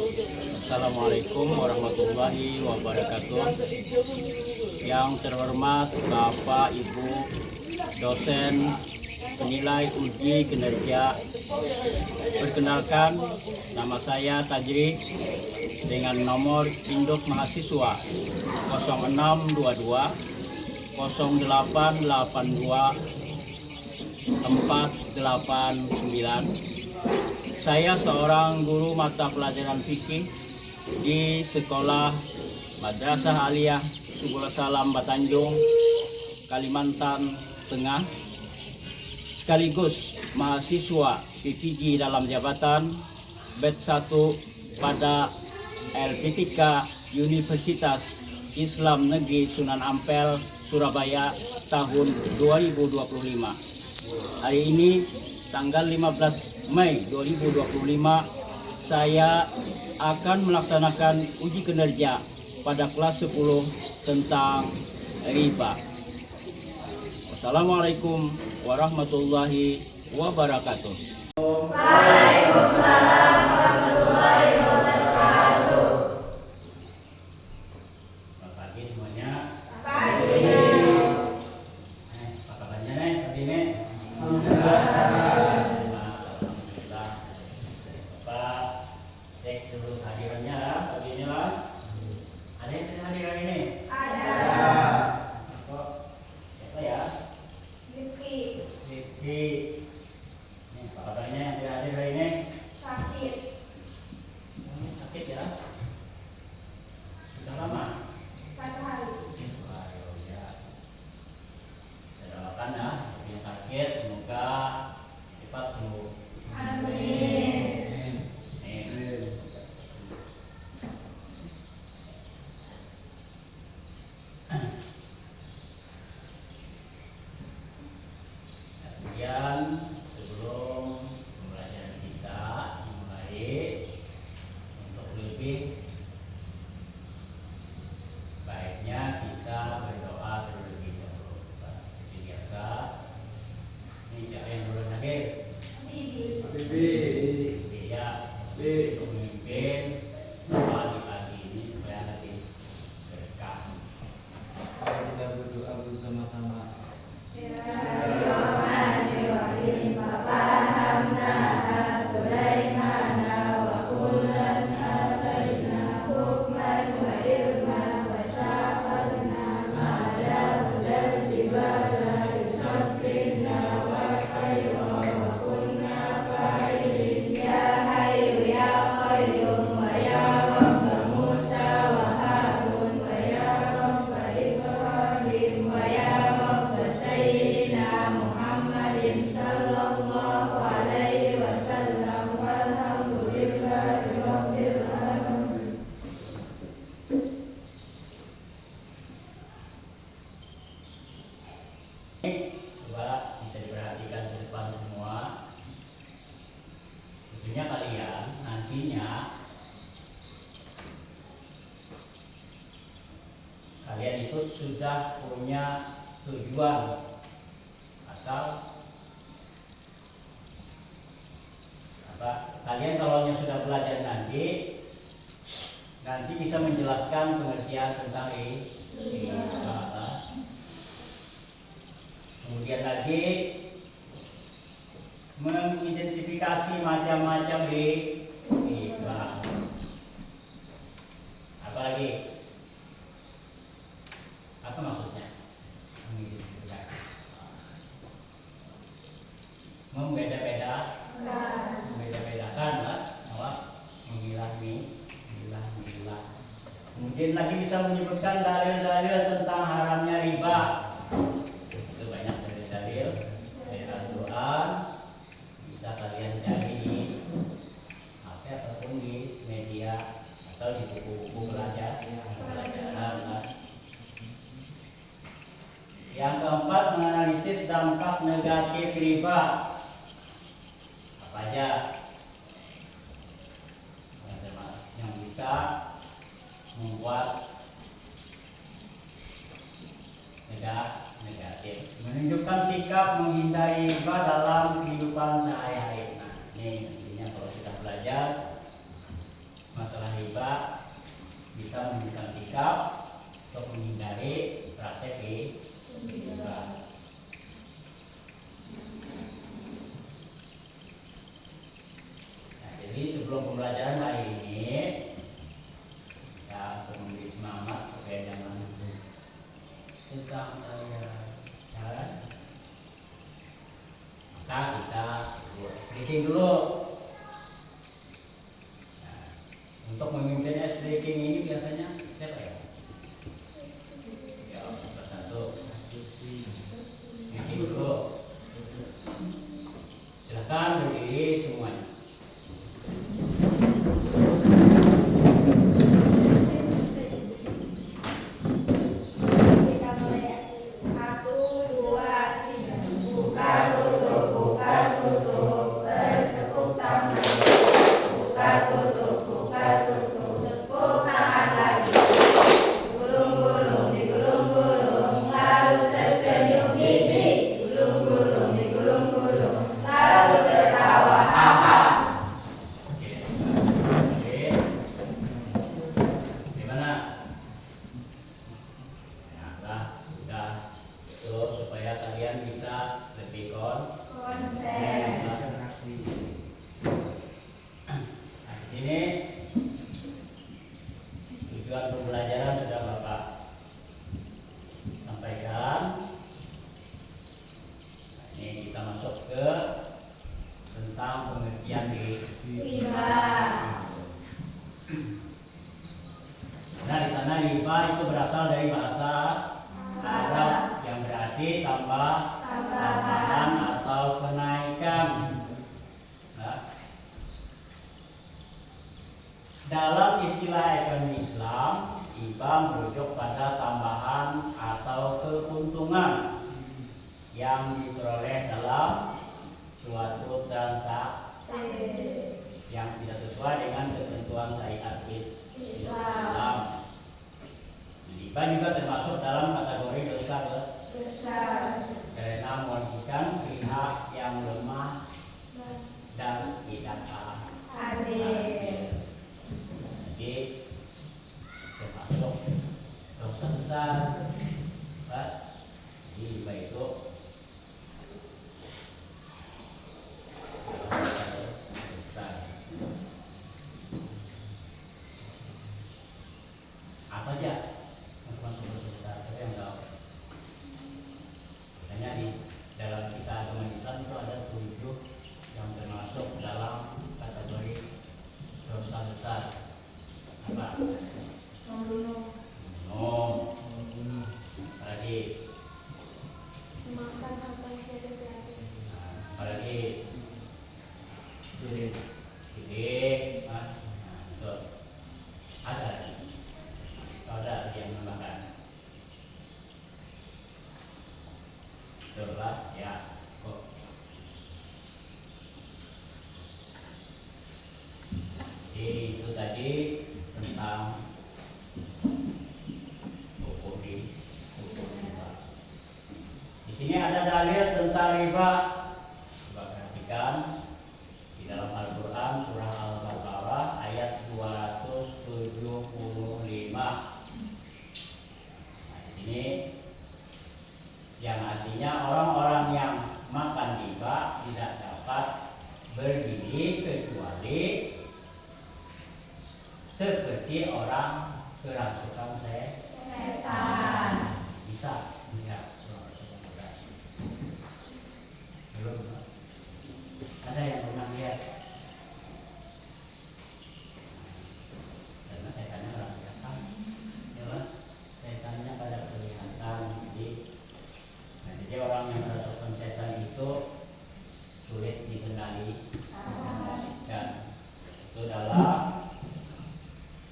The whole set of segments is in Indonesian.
Assalamualaikum warahmatullahi wabarakatuh. Yang terhormat Bapak Ibu dosen penilai uji kinerja, perkenalkan nama saya Tajri dengan nomor induk mahasiswa 0622 0882 489. Saya seorang guru mata pelajaran fikih di Sekolah Madrasah Aliyah Subul Salam Batanjung, Kalimantan Tengah, sekaligus mahasiswa PPG dalam jabatan batch 1 pada LPTK Universitas Islam Negeri Sunan Ampel, Surabaya tahun 2025. Hari ini tanggal 15 Mei 2025, saya akan melaksanakan uji kinerja pada kelas 10 tentang riba. Wassalamualaikum warahmatullahi wabarakatuh. Waalaikumsalam warahmatullahi wabarakatuh. Selamat pagi semuanya. Pagi. Apa kabarnya nih pagi ini? Cek dulu hadirannya lah, pagi ini lah. Ada yang hadir hari ini? Ada. Kok siapa ya? Rifki. Rifki. Nih, apa kabarnya yang tidak hadir hari ini? Sakit. Sakit ya? Sudah lama? 1 hari. Wah, ya. Saya doakan ya, yang sakit semoga cepat sembuh. Amin. Kemudian sebelum pembelajaran kita dimulai, untuk lebih baiknya kita berdoa terlebih dahulu. Seperti biasa, ini siapa yang belum hadir? Bibi. Ya, pemimpin pagi ini supaya nanti berkah. Kita berdoa bersama-sama. Bismillahirrahmanirrahim. Fahamna Sulaimana wa kullan ataina hukman wa ilman wa safarna ma'adal jibala yusabbihna wa khayra wa kunna fa'ilin ya hayyu ya qayyum wa ya rabb Musa wa Harun wa ya rabb Ibrahim wa ya rabb Sayyidina Muhammadin sallallahu alaihi wasallam walhamdulillahi rabbil alamin. Coba bisa diperhatikan ke depan semua. Tentunya kalian nantinya kalian itu sudah punya tujuan atau apa? Kalian kalau sudah belajar nanti bisa menjelaskan pengertian tentang riba. Kemudian lagi mengidentifikasi macam-macam riba. Apa lagi? Apa maksudnya? Mengidentifikasi. Membeda-bedakan lah, memilah-milah. Kemudian lagi bisa menyebutkan dalil-dalil tentang haramnya riba. Itu banyak dalil-dalil dari Al-Quran, bisa kalian cari di HP ataupun di media atau di buku-buku pelajaran. Yang keempat, menganalisis dampak negatif riba. Apa aja yang bisa membuat negatif, menunjukkan sikap menghindari riba dalam kehidupan sehari-hari. Nah, ini intinya kalau kita belajar masalah riba bisa menunjukkan sikap untuk menghindari praktek riba. Nah, jadi sebelum pembelajaran hari ini ya untuk memberi semangat supaya jangan tentang jalan, maka kita breaking dulu. Nah, untuk memimpin ice breaking ini biasanya siapa ya? Ya, satu. Breaking dulu. Silakan berdiri semuanya. Kita mulai. 1, 2, 3. Buka tutup, bertepuk tangan. Buka tutup, tepuk tangan lagi. Gulung-gulung, digulung-gulung, lalu tersenyum gigi. Gulung-gulung, digulung-gulung, lalu tertawa haha. Oke. Gimana? Ya, udah. Tuh, supaya kalian bisa lebih Konsen. Nah, di sini tujuan pembelajaran sudah Bapak sampaikan. Nah, ini kita masuk ke tentang pengertian Riba. Nah, di sana riba itu berasal dari bahasa Arab yang berarti tambahan atau kenaikan. Nah, dalam istilah ekonomi Islam, riba merujuk pada tambahan atau keuntungan yang diperoleh dalam suatu transaksi yang tidak sesuai dengan ketentuan syariat Islam. Riba juga termasuk dalam kategori dosa Besar. karena merugikan pihak yang lemah dan tidak adil. Jadi termasuk dosa besar. Jadi riba itu dosa besar. Apa aja termasuk dosa besar? Siapa yang tahu? Hanya di dalam kita agama Islam itu ada 7 yang termasuk dalam kategori dosa besar. Apa? Membunuh. Apalagi? Memakan apa yang tidak berarti. Apalagi? Sirik. Nah, betul. Ada yang menambahkan. Betul lah, ya. Kok. Jadi itu tadi tentang hukum riba. Di sini ada dalil tentang riba. Coba perhatikan di dalam Al-Quran surah Al-Baqarah ayat 275. Nah, ini yang artinya orang-orang yang makan riba tidak dapat berdiri kecuali seperti orang kerasukan Setan. bisa ya. Belum ada yang pernah lihat karena setannya orang biasa ya kan? Setannya pada kelihatan. Jadi orang yang kerasukan setan itu sulit dikendalikan. Itu dalam.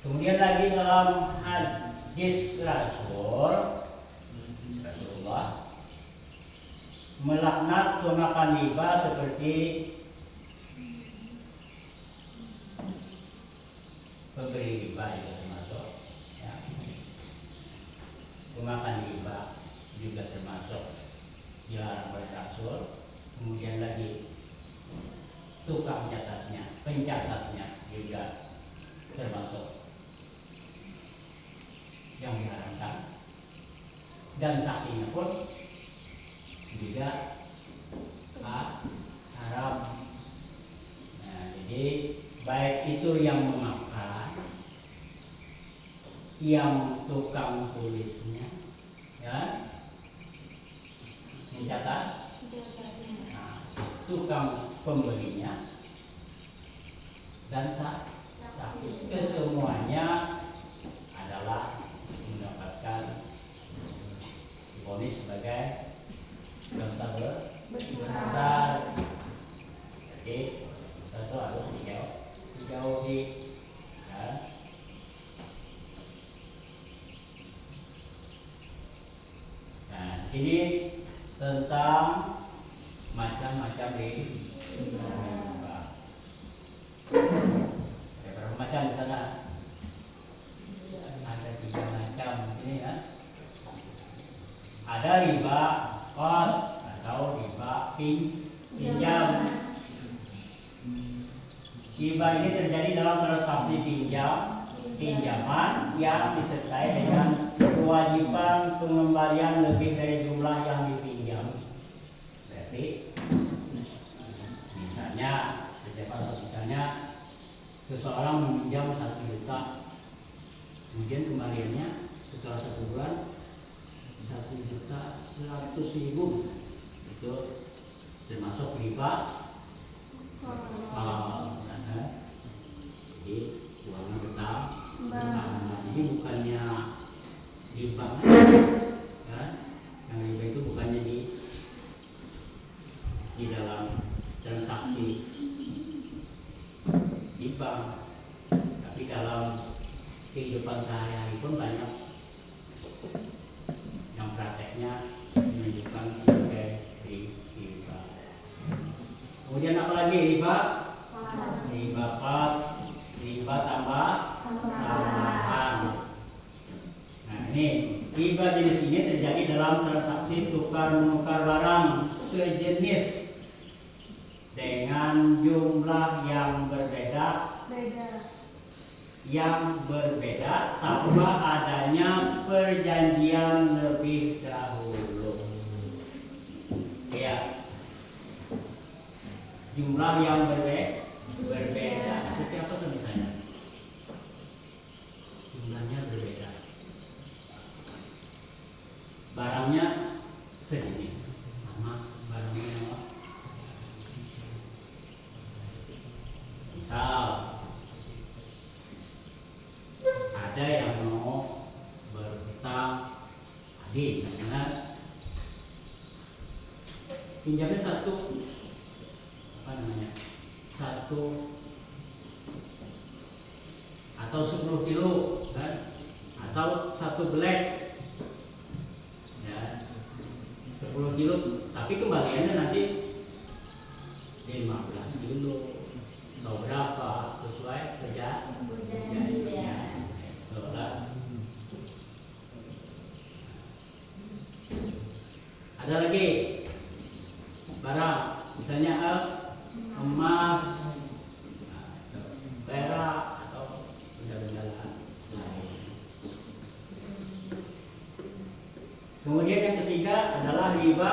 Kemudian lagi dalam hadis Rasulullah melaknat pemakan riba seperti pemberi riba juga termasuk. Ya. Pemakan riba juga termasuk dilarang oleh Rasul. Kemudian lagi tukang catatnya, pencatatnya juga termasuk yang diharamkan, dan saksinya pun juga haram. Nah, jadi baik itu yang memakan, yang tukang tulisnya, ya, mencatat, nah, tukang pembelinya, dan saksi, kesemuanya adalah mendapatkan divonis sebagai dosa besar. Jadi itu harus dijauhi, ya. Nah, ini tentang macam-macam riba. Ada berapa macam di sana? Ada 3 macam ini, ya. Ada riba qard atau riba pinjam. Riba ini terjadi dalam transaksi pinjaman yang disertai dengan kewajiban pengembalian lebih dari jumlah yang dipinjam. Berarti misalnya seseorang meminjam 1 juta, kemudian kembaliannya setelah 1 bulan 1.100.000, itu termasuk riba. Jadi uangnya bertambah. Jadi bukannya riba, ya. Yang riba itu bukannya di dalam transaksi di bank, tapi dalam kehidupan sehari-hari pun banyak yang prakteknya menunjukkan sebagai riba. Kemudian apa lagi riba? Riba qard, riba tambahan. Nah, ini riba jenis ini terjadi dalam transaksi tukar menukar barang sejenis dengan jumlah yang berbeda tanpa adanya perjanjian lebih dahulu. Ya, jumlah yang berbeda. Seperti apa tuh misalnya? Jumlahnya berbeda. Barangnya sejenis, sama barangnya apa? Misal ada yang mau berhutang tadi, pinjamnya satu atau 10 kilo, kan? Atau 1 belek, ya, 10 kilo, tapi kembaliannya nanti 15 kilo atau berapa sesuai perjanjiannya. Ada lagi barang, misalnya emas, perak, atau benda-benda lain. Kemudian yang ketiga adalah riba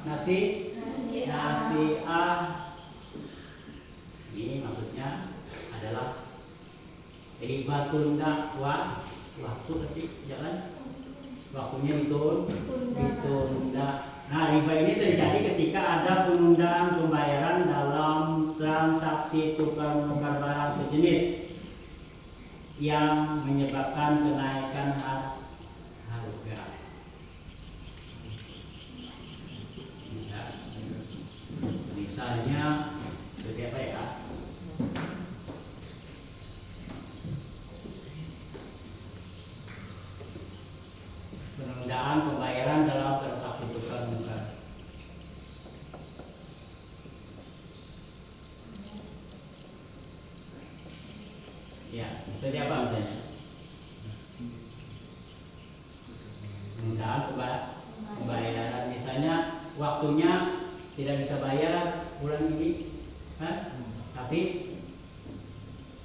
nasi'ah. Ini maksudnya adalah riba tunda waktu, tapi jangan waktunya ditunda. Nah, riba ini terjadi ketika ada penundaan pembayaran dalam transaksi tukar menukar barang sejenis yang menyebabkan kenaikan harga. Misalnya seperti apa ya? Penundaan pembayaran dalam transaksi tukar menukar. Ya, seperti apa misalnya? Penundaan pembayaran, misalnya waktunya tidak bisa bayar bulan ini, tapi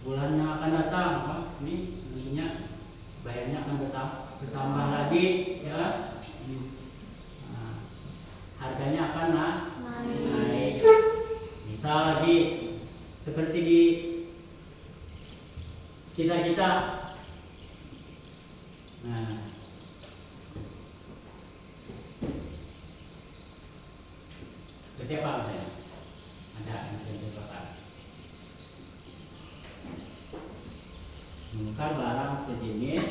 bulan yang akan datang, ini maksudnya bayarnya akan bertambah lagi ya. Nah, harganya akan naik. Bisa lagi seperti di cita-cita. Nah, seperti apa misalnya? Ada yang contohkan. Menukar barang sejenis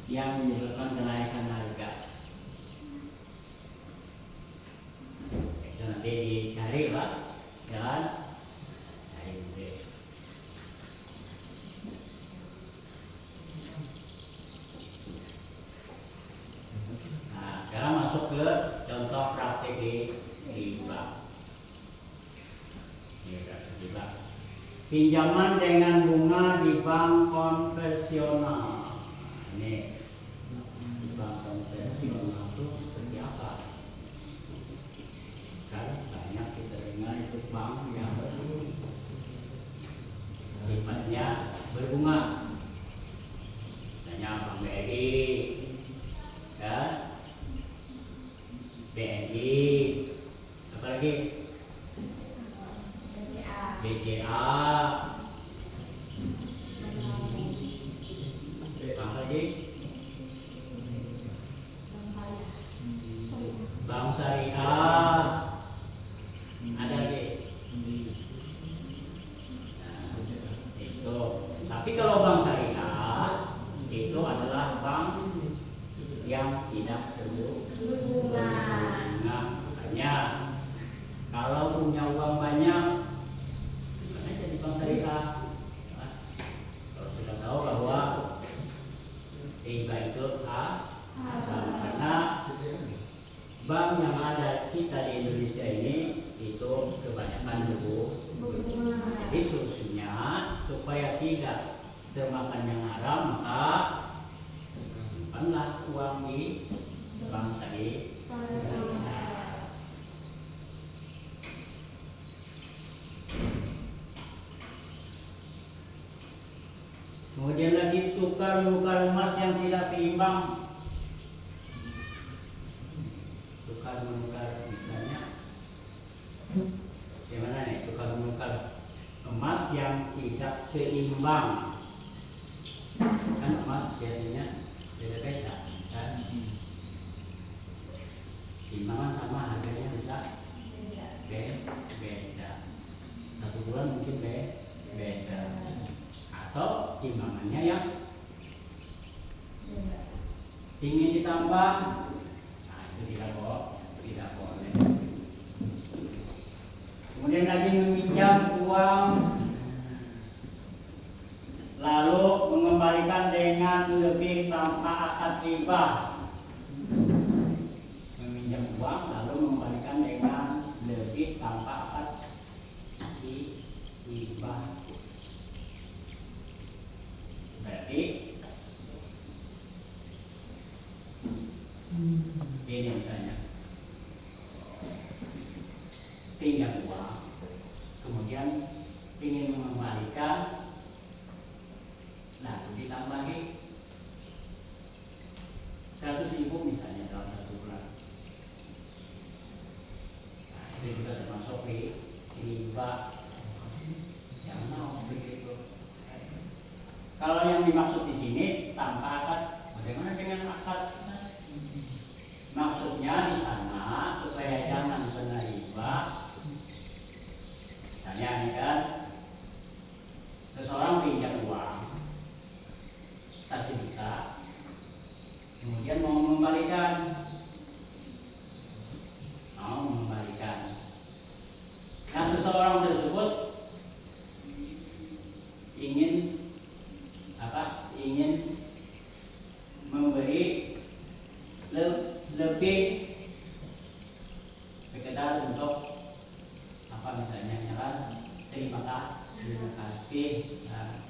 yang menyebabkan kenaikan harga. Itu nanti dicari Pak, jalan cari deh. Nah, sekarang masuk ke contoh praktik di bank. Ini praktik di bank. Pinjaman dengan bunga di bank konvensional. Ini di bank konvensional itu seperti apa? Kan banyak kita dengar itu bank yang sifatnya berbunga. Misalnya Bank BRI, ya, BNI, apa lagi? BCA, apa lagi? Bank Syariah, ada lagi. Nah, itu. Tapi kalau Bank Syariah itu adalah bank yang tidak berbunga. Makanya kalau punya uang banyak, jadi bank syariah. Kalau sudah tahu bahwa riba itu karena bank yang ada kita di Indonesia ini itu kebanyakan berbunga. Jadi solusinya supaya tidak termakan yang haram, maka simpanlah uang di bank syariah. Kemudian lagi tukar-menukar emas yang tidak seimbang. Tukar-menukar misalnya, gimana nih tukar-menukar emas yang tidak seimbang? Kan emas biasanya beda-beda, kan? Timbangan sama harganya bisa beda. Satu bulan mungkin beda. Atau timbangannya yang ingin ditambah, nah itu tidak boleh. Kemudian lagi meminjam uang lalu mengembalikan dengan lebih tanpa akad riba. Meminjam uang lalu mengembalikan dengan lebih tanpa akad riba. Berarti ini misalnya pinjam uang, kemudian ingin mengembalikan, nah ditambahi 100.000 misalnya dalam satu bulan. Nah, itu juga termasuk riba. Yang mau begitu. Kalau yang dimaksud di sini tanpa akad, bagaimana dengan akad? Maksudnya di sana supaya jangan kena riba. Misalnya ini kan, seseorang pinjam uang 1 juta, kemudian mau mengembalikan. Nah, seseorang tersebut ingin memberi lebih sekedar untuk misalnya kan terima kasih. Nah,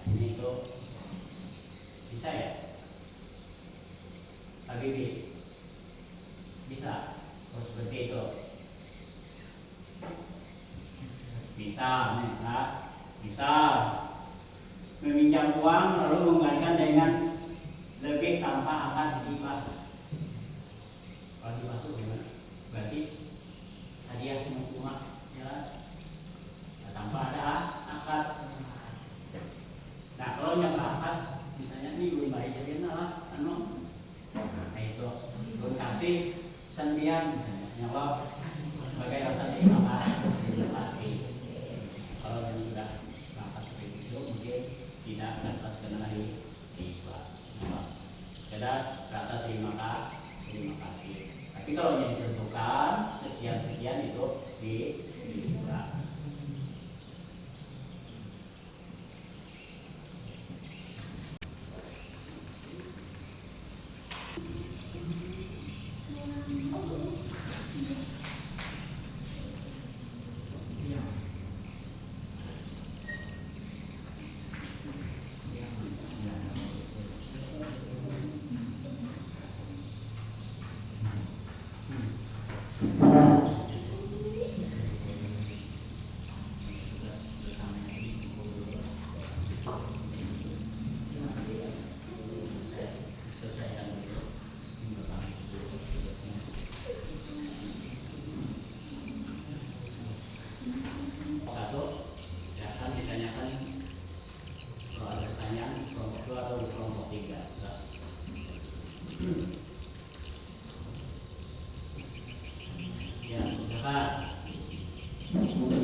ini itu bisa ya, Pak Bibi? Bisa? Oh, seperti itu. Bisa, bisa meminjam uang lalu mengembalikan dengan tanpa akad hibah. Kalau dimasuk gimana? Berarti hadiah cuma ya, tanpa ada akad. Nah kalau yang akad, misalnya ini belum baik jadi lah, nah itu belum kasih sendian, nyawa sebagai rasa terima kasih. Kalau yang sudah berangkat seperti itu mungkin tidak dapat kenali hibah. Ada rasa terima kasih. Tapi kalau yang ditentukan sekian itu dihibah.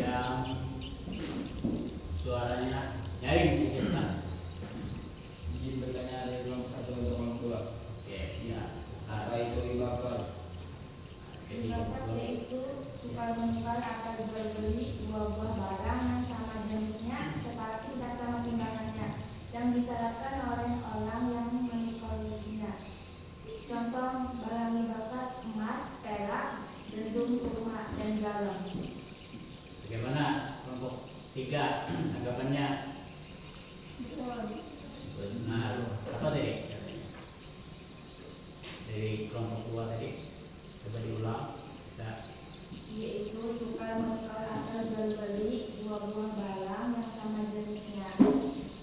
Yang suaranya nyaring sedikit kan? Izin bertanya dari kelompok 1 untuk kelompok 2. Oke, ya. Apa itu hibah? Hibah yaitu tukar menukar atau jual beli dua buah barang yang sama jenisnya tetapi tidak sama timbangannya, yang disyaratkan oleh orang yang menukarinya. Contoh barang hibah emas, perak, gandum, kurma, dan garam. Bagaimana kelompok 3 anggapannya? Benar. Apa tadi? Dari kelompok 2 tadi? Coba diulang. Yaitu tukar menukar atau jual beli dua buah barang yang sama jenisnya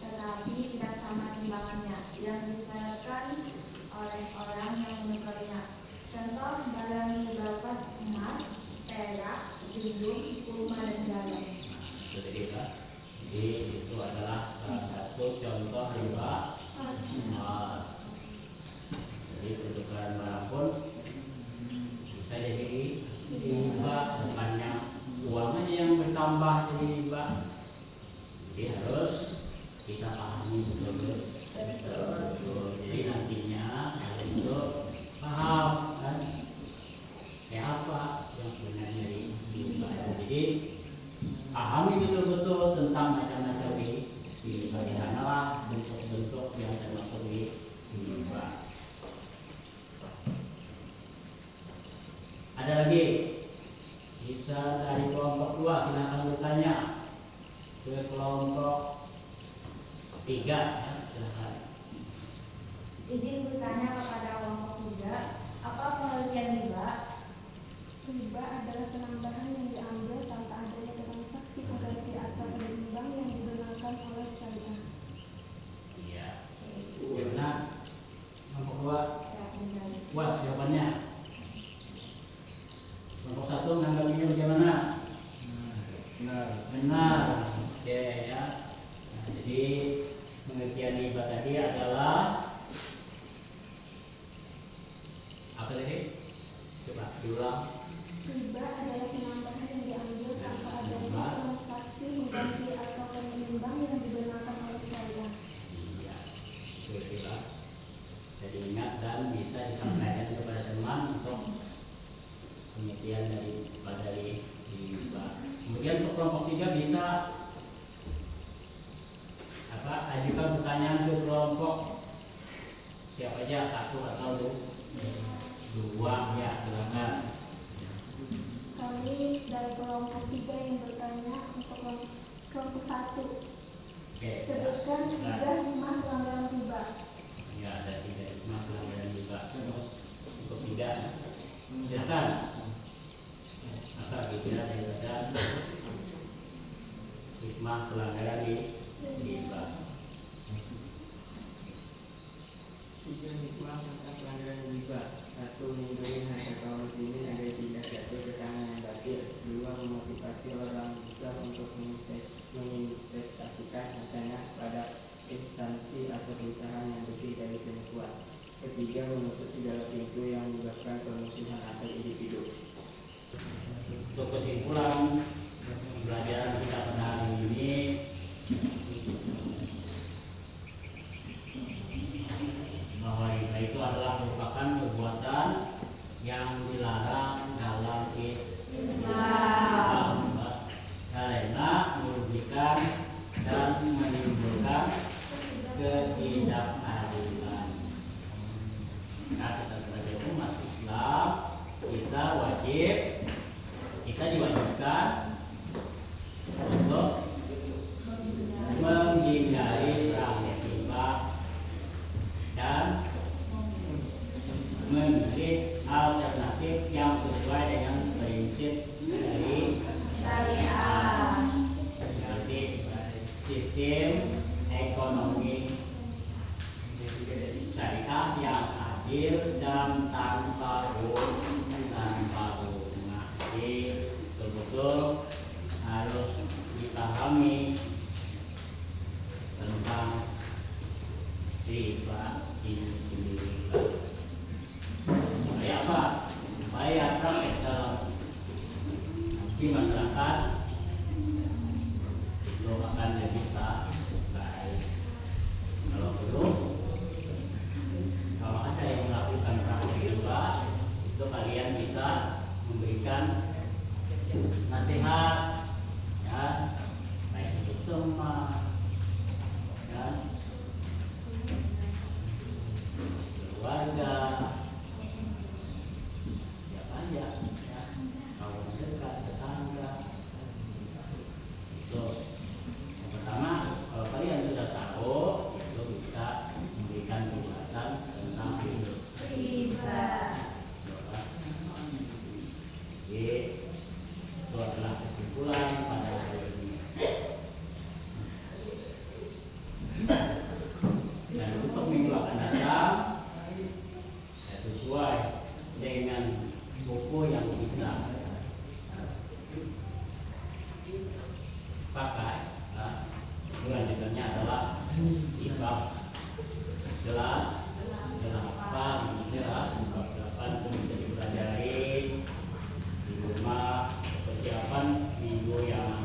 tetapi tidak sama timbangannya, yang disyaratkan oleh orang yang menukarnya. Contoh barang hibah emas, perak, gandum, kurma, dan garam. Jadi itu adalah salah satu contoh hibah emas. Jadi pertukaran barang pun bisa jadi hibah, bukannya uang aja yang bertambah jadi hibah. Jadi harus kita pahami betul. Jadi nantinya harus itu paham kan apa yang sebenarnya hibah. Jadi pahami betul-betul tentang macam-macam hibah. Di sanalah bentuk-bentuk yang termasuk hibah. Ada lagi? Bisa dari kelompok 2 silakan bertanya ke kelompok 3 ya, silakan. Izin bertanya kepada kelompok 3, apa pengertian hibah? Hibah adalah penambahan yang diambil tanpa adanya transaksi pengganti atau penimbang yang digunakan oleh syariah. Iya. Benar. Kelompok 2 Ya, benar. puas jawabannya. Kelompok 1 menanggapinya bagaimana? Benar. Oke ya. Nah, jadi pengertian hibah tadi adalah apa tadi? Coba diulang. Hibah adalah penambahan yang diambil tanpa adanya transaksi pengganti atau penimbang yang digunakan oleh syariah. Iya. Betul. Jadi ingat dan bisa disampaikan kepada teman untuk pengertian dari hibah. Kemudian untuk kelompok 3 bisa ajukan pertanyaan ke kelompok siapa aja, 1 atau 2 ya, silakan. Kami dari kelompok 3 yang bertanya untuk kelompok 1. Oke. Sebutkan 3 hikmah pelanggaran hibah. Ya, ada 3 hikmah pelanggaran hibah. Untuk 3 silakan. Apa kira daripada hikmah pelanggaran hibah? 3 hikmah melindungi harta kaum muslimin agar tidak jatuh ke tangan yang batil. 2. Memotivasi orang Islam untuk menginvestasikan hartanya pada instansi atau perusahaan yang bersih dari penipuan. 3. Menutup segala pintu yang menyebabkan permusuhan antar individu. Untuk kesimpulan pembelajaran kita pada hari ini, bahwa riba itu adalah merupakan perbuatan yang dilarang dalam Islam karena merugikan dan menimbulkan ketidakadilan. Nah, kita sebagai umat Islam kita diwajibkan untuk menghindari praktek riba dan memilih alternatif yang sesuai dengan prinsip dari syariah, seperti sistem ekonomi syariah yang adil dan tanpa bunga. Jadi betul-betul harus dipahami tentang riba ini sendiri. Supaya apa? Supaya praktek di masyarakat itu akan lebih baik. Kalau belum, kalau ada yang melakukan praktek riba, itu kalian bisa memberikan nasihat, ya, baik itu teman, ya, keluarga, siapa aja, ya, kawan dekat, tetangga. Itu yang pertama, kalau kalian sudah tahu, itu bisa memberikan penjelasan tentang riba. Itu adalah kesimpulan pada hari ini. Dan untuk minggu akan datang, sesuai dengan buku yang kita pakai, lanjutannya adalah bab 8 untuk dipelajari di rumah persiapan minggu yang